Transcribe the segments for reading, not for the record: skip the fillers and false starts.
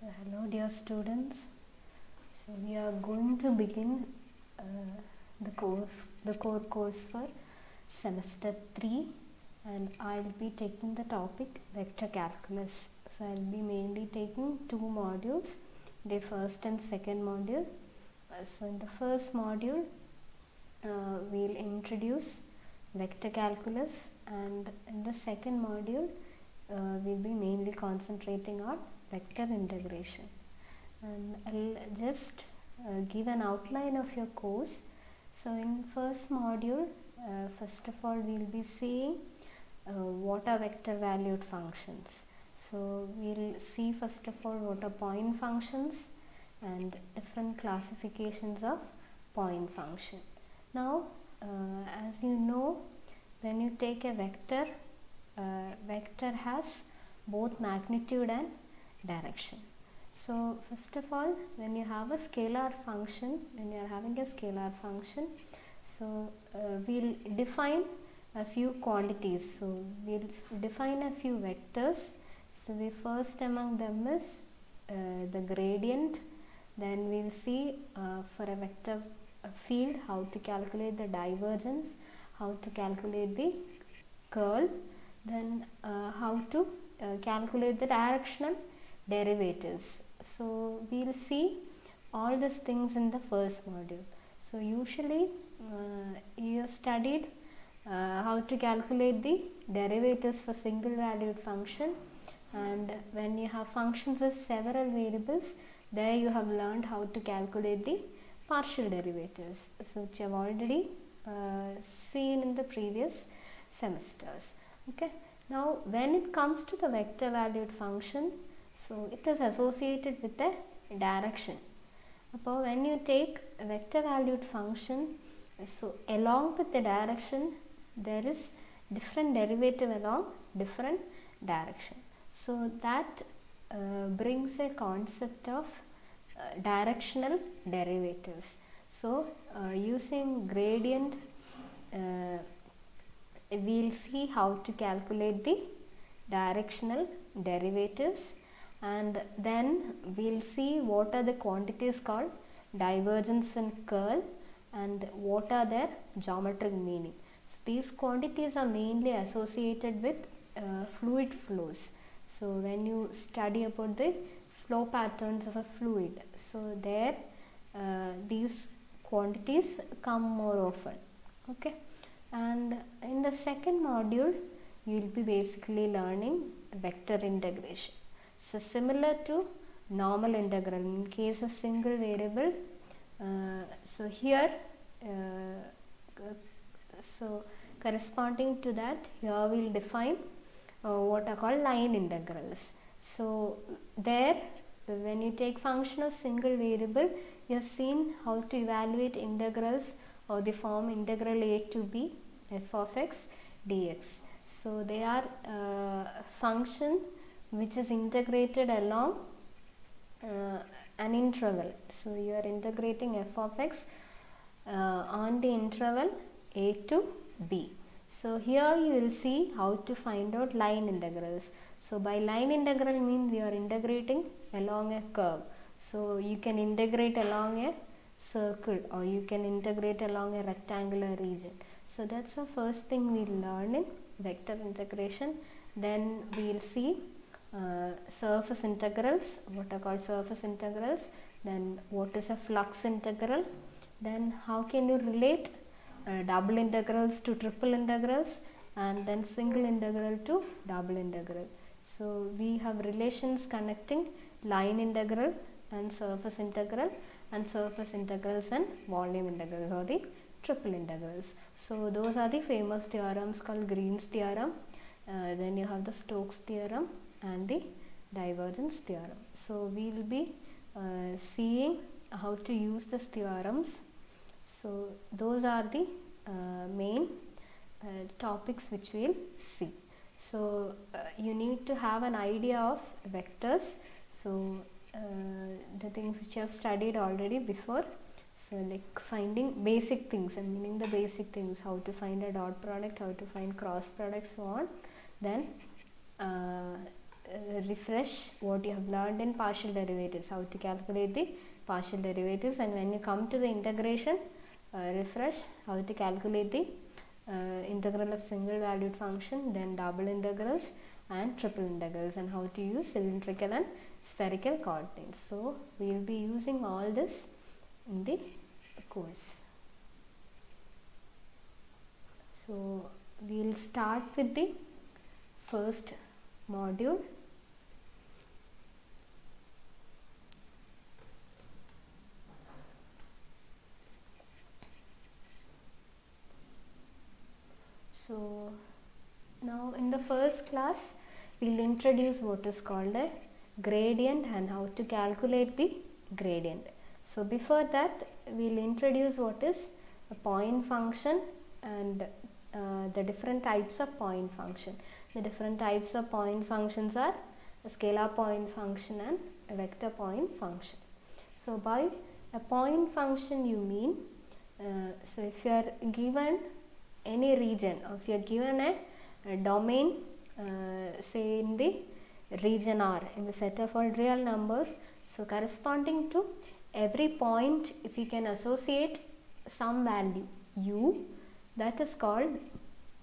Hello dear students. So we are going to begin the core course for semester 3, and I'll be taking the topic vector calculus. So I'll be mainly taking two modules, the first and second module. So in the first module we'll introduce vector calculus, and in the second module we'll be mainly concentrating on vector integration. And I'll just give an outline of your course. So in first module, first of all we'll be seeing what are vector valued functions. So we'll see first of all what are point functions and different classifications of point function. Now as you know, when you take a vector, vector has both magnitude and direction. So first of all, when you have a scalar function, when you are having a scalar function, so we'll define a few quantities. So we'll define a few vectors. So the first among them is the gradient. Then we'll see for a vector field how to calculate the divergence, how to calculate the curl, then how to calculate the directional derivatives. So we'll see all these things in the first module. So usually you studied how to calculate the derivatives for single valued function, and when you have functions of several variables, there you have learned how to calculate the partial derivatives, so which I have already seen in the previous semesters. Okay. Now when it comes to the vector valued function, so it is associated with a direction. Now when you take a vector valued function, so along with the direction there is different derivative along different direction. So that brings a concept of directional derivatives. So using gradient we'll see how to calculate the directional derivatives, and then we'll see what are the quantities called divergence and curl and what are their geometric meaning. So these quantities are mainly associated with fluid flows. So when you study about the flow patterns of a fluid, so there these quantities come more often. Okay. And in the second module you will be basically learning vector integration. So similar to normal integral in case of single variable, so here so corresponding to that, here we will define what are called line integrals. So there when you take function of single variable, you have seen how to evaluate integrals of the form integral a to b f of x dx. So they are function which is integrated along an interval. So you are integrating f of x on the interval a to b. So here you will see how to find out line integrals. So by line integral means we are integrating along a curve. So you can integrate along a circle or you can integrate along a rectangular region. So that's the first thing we learn in vector integration. Then we will see surface integrals, what are called surface integrals, then what is a flux integral, then how can you relate double integrals to triple integrals, and then single integral to double integral. So we have relations connecting line integral and surface integral, and surface integrals and volume integrals, or the triple integrals. So those are the famous theorems called Green's theorem. Then you have the Stokes theorem and the divergence theorem. So we will be seeing how to use these theorems. So those are the main topics which we will see. So you need to have an idea of vectors. So the things which you have studied already before. So like finding basic things, and meaning the basic things, how to find a dot product, how to find cross product, so on. Then refresh what you have learned in partial derivatives, how to calculate the partial derivatives, and when you come to the integration, refresh how to calculate the integral of single valued function, then double integrals and triple integrals, and how to use cylindrical and spherical coordinates. So we will be using all this in the course. So we will start with the first module. So now in the first class we will introduce what is called a gradient and how to calculate the gradient. So before that we will introduce what is a point function and the different types of point function. The different types of point functions are a scalar point function and a vector point function. So by a point function you mean, so if you are given any region, or if you are given a domain, say in the region R, in the set of all real numbers, so corresponding to every point, if you can associate some value u, that is called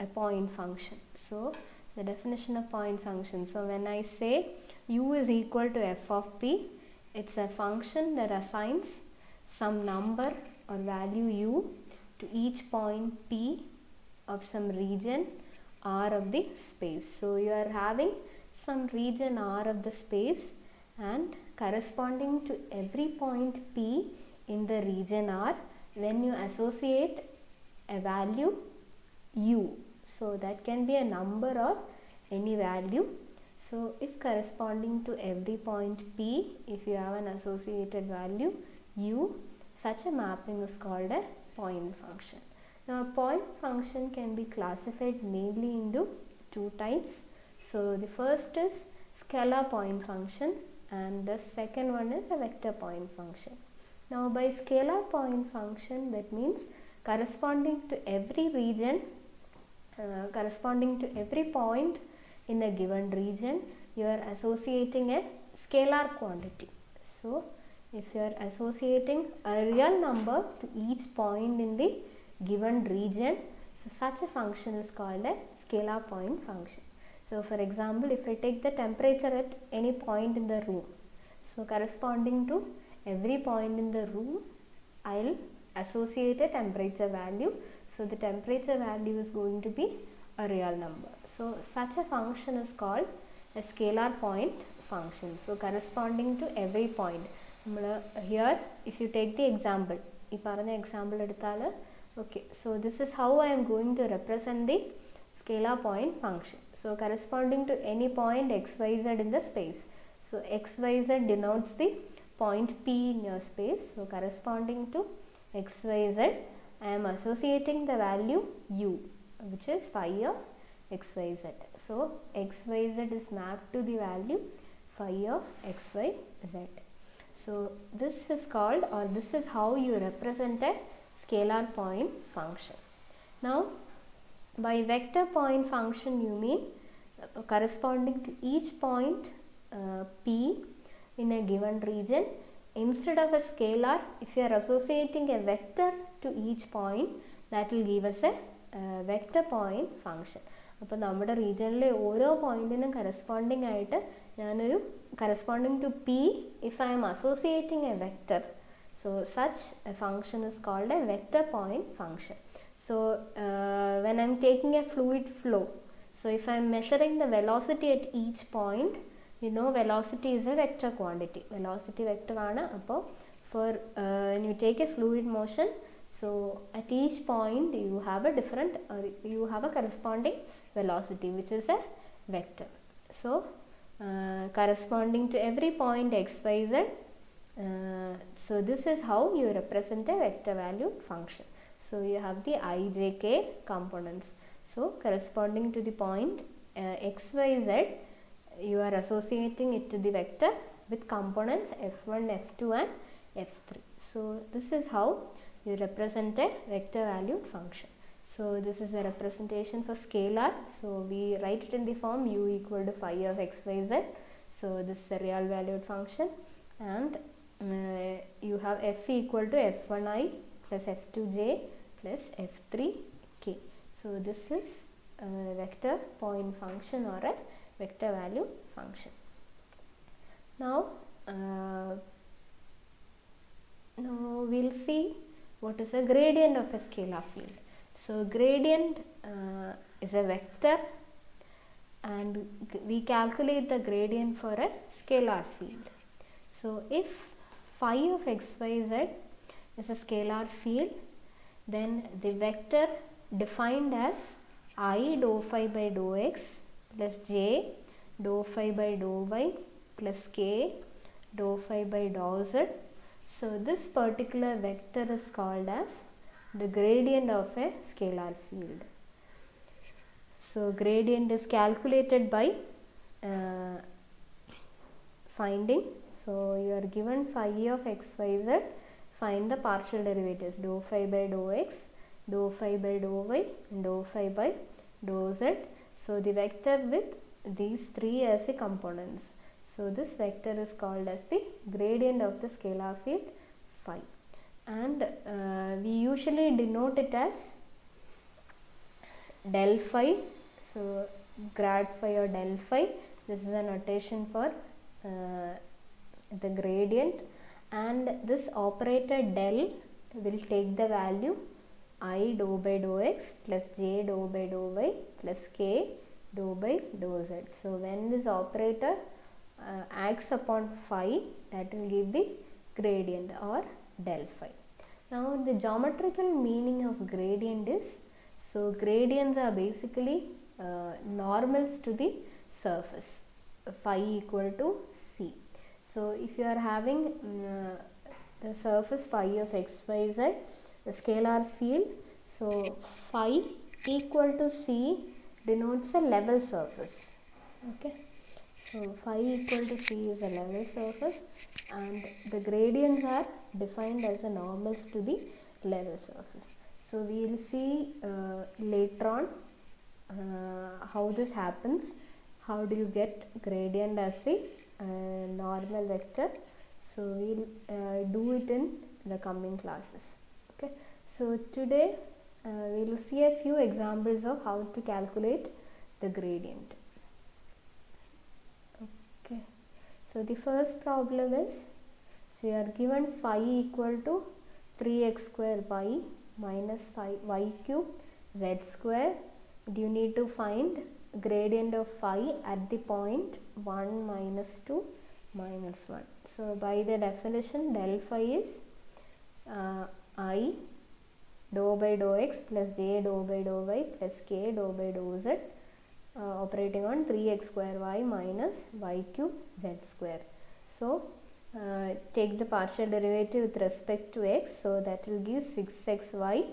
a point function. So the definition of point function, so when I say u is equal to f of p, it's a function that assigns some number or value u to each point p of some region R of the space. So you are having some region R of the space, and corresponding to every point p in the region R, when you associate a value u, so that can be a number or any value. So if corresponding to every point p, if you have an associated value u, such a mapping is called a point function. Now a point function can be classified mainly into two types. So the first is scalar point function and the second one is a vector point function. Now by scalar point function, that means corresponding to every region, corresponding to every point in a given region, you are associating a scalar quantity. So if you are associating a real number to each point in the given region, so such a function is called a scalar point function. So for example, if I take the temperature at any point in the room, so corresponding to every point in the room, I will associate a temperature value. So the temperature value is going to be a real number. So such a function is called a scalar point function. So corresponding to every point. Here if you take the example, okay, so this is how I am going to represent the scalar point function. So corresponding to any point xyz in the space. So xyz denotes the point p in your space. So corresponding to xyz, I am associating the value u, which is phi of xyz. So xyz is mapped to the value phi of xyz. So this is called, or this is how you represent a scalar point function. Now by vector point function you mean corresponding to each point p in a given region, instead of a scalar, if you are associating a vector to each point, that will give us a vector point function. അപ്പോൾ നമ്മുടെ റീജിയനിലെ ഓരോ പോയിന്റിനും corresponding ആയിട്ട് ഞാനൊരു corresponding to p, if I am associating a vector, so such a function is called a vector point function. So when I am taking a fluid flow, so if I am measuring the velocity at each point, you know velocity is a vector quantity, velocity vector aanu. Appo for when you take a fluid motion, so at each point you have a different, you have a corresponding velocity which is a vector. So corresponding to every point xyz, so this is how you represent a vector valued function. So you have the I, j, k components. So corresponding to the point xyz, you are associating it to the vector with components f1, f2 and f3. So this is how you represent a vector valued function. So this is a representation for scalar. So we write it in the form u equal to phi of x, y, z. So this is a real valued function, and you have f equal to f1i plus f2j plus f3k. So this is a vector point function or a vector value function. Now we'll see what is a gradient of a scalar field. So gradient is a vector, and we calculate the gradient for a scalar field. So if phi of x, y, z is a scalar field, then the vector defined as I dou phi by dou x plus j dou phi by dou y plus k dou phi by dou z. So this particular vector is called as the gradient of a scalar field. So gradient is calculated by finding. So you are given phi of x, y, z. Find the partial derivatives dou phi by dou x, dou phi by dou y, and dou phi by dou z. So the vector with these three as the components. So this vector is called as the gradient of the scalar field phi, and we usually denote it as del phi. So grad phi or del phi, this is a notation for the gradient, and this operator del will take the value I dou by dou x plus j dou by dou y plus k dou by dou z. So when this operator acts upon phi, that will give the gradient or del phi. Now the geometrical meaning of gradient is, so gradients are basically normals to the surface, phi equal to c. So if you are having the surface phi of x, y, z, the scalar field, so phi equal to c denotes a level surface. Okay, so phi equal to c is a level surface, and the gradients are defined as a normals to the level surface. So we will see later on how this happens. How do you get gradient as a normal vector? So we'll do it in the coming classes. Okay, so today we will see a few examples of how to calculate the gradient. Okay, so the first problem is, so you are given phi equal to 3x square y minus phi y cube z square. You need to find gradient of phi at the point 1, minus 2, minus 1. So by the definition, del phi is I dou by dou x plus j dou by dou y plus k dou by dou z, operating on 3x square y minus y cube z square. So take the partial derivative with respect to x, so that will give 6xy.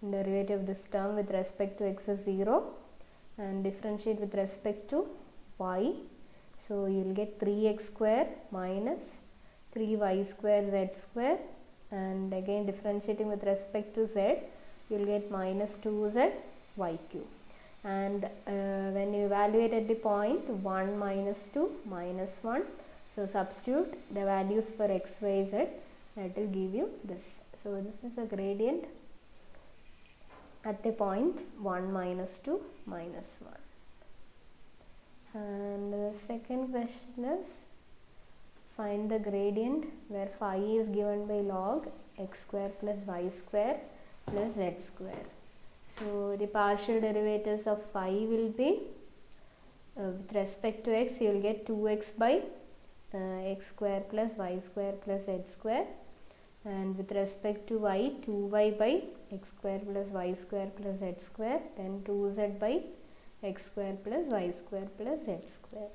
Derivative of this term with respect to x is 0, and differentiate with respect to y. So you will get 3x square minus 3y square z square, and again differentiating with respect to z, you will get minus 2z y cube. And when you evaluate at the point 1, minus 2, minus 1, so substitute the values for x, y, z, that will give you this. So this is a gradient at the point 1, minus 2, minus 1. And the second question is, find the gradient where phi is given by log x square plus y square plus z square. So the partial derivatives of phi will be with respect to x, you will get 2x by x square plus y square plus z square, and with respect to y, 2y by x square plus y square plus z square, then 2z by x square plus y square plus z square.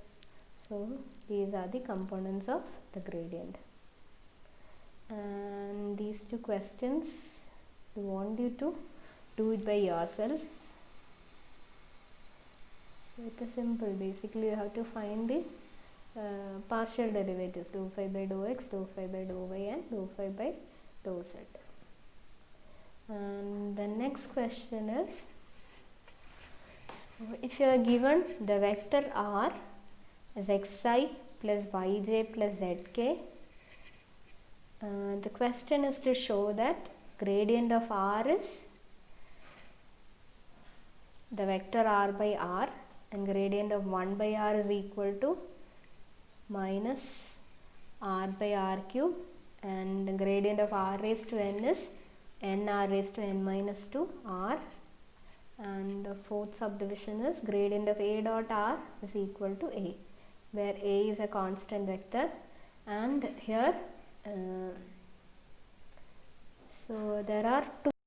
So these are the components of the gradient, and these two questions we want you to do it by yourself. So it is simple. Basically you have to find the partial derivatives, dou phi by dou x, dou phi by dou y, and dou phi by dou z. And the next question is, so if you are given the vector r as xi plus yj plus zk, the question is to show that gradient of r is the vector r by r, and gradient of 1 by r is equal to minus r by r cube, and the gradient of r raised to n is n r raised to n minus 2 r, and the fourth subdivision is gradient of a dot r is equal to a, where a is a constant vector. And here so there are two